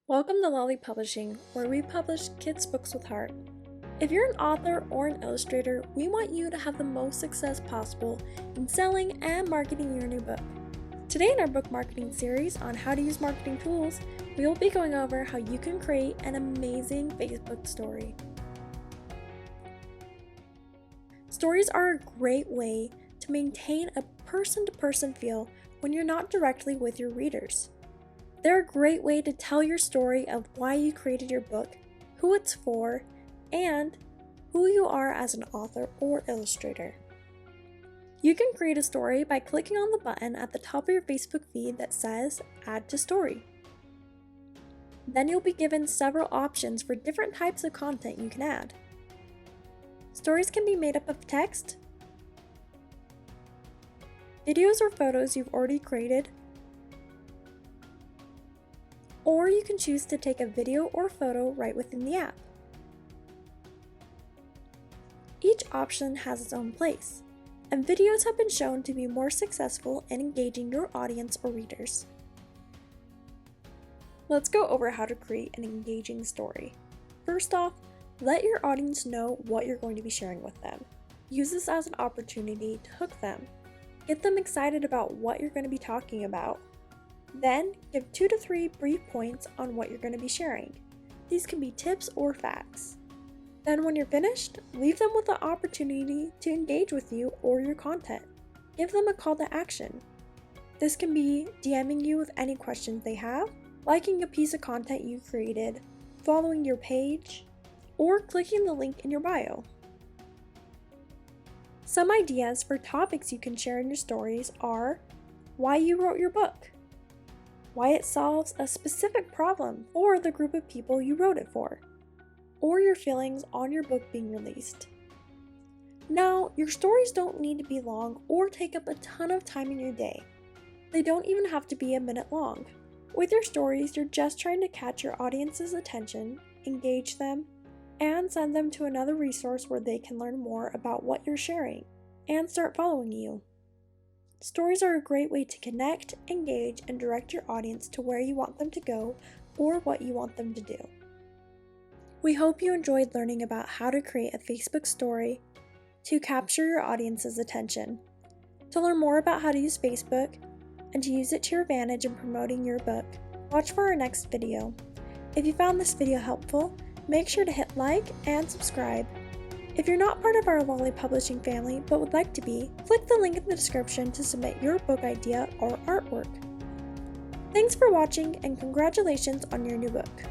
Welcome to Lolly Publishing, where we publish kids' books with heart. If you're an author or an illustrator, we want you to have the most success possible in selling and marketing your new book. Today in our book marketing series on how to use marketing tools, we will be going over how you can create an amazing Facebook story. Stories are a great way to maintain a person-to-person feel when you're not directly with your readers. They're a great way to tell your story of why you created your book, who it's for, and who you are as an author or illustrator. You can create a story by clicking on the button at the top of your Facebook feed that says Add to Story. Then you'll be given several options for different types of content you can add. Stories can be made up of text, videos or photos you've already created, or you can choose to take a video or photo right within the app. Each option has its own place, and videos have been shown to be more successful in engaging your audience or readers. Let's go over how to create an engaging story. First off, let your audience know what you're going to be sharing with them. Use this as an opportunity to hook them. Get them excited about what you're going to be talking about. Then, give 2 to 3 brief points on what you're going to be sharing. These can be tips or facts. Then when you're finished, leave them with the opportunity to engage with you or your content. Give them a call to action. This can be DMing you with any questions they have, liking a piece of content you created, following your page, or clicking the link in your bio. Some ideas for topics you can share in your stories are why you wrote your book, why it solves a specific problem for the group of people you wrote it for, or your feelings on your book being released. Now, your stories don't need to be long or take up a ton of time in your day. They don't even have to be a minute long. With your stories, you're just trying to catch your audience's attention, engage them, and send them to another resource where they can learn more about what you're sharing and start following you. Stories are a great way to connect, engage, and direct your audience to where you want them to go or what you want them to do. We hope you enjoyed learning about how to create a Facebook story to capture your audience's attention. To learn more about how to use Facebook and to use it to your advantage in promoting your book, watch for our next video. If you found this video helpful, make sure to hit like and subscribe. If you're not part of our Lolly Publishing family but would like to be, click the link in the description to submit your book idea or artwork. Thanks for watching and congratulations on your new book.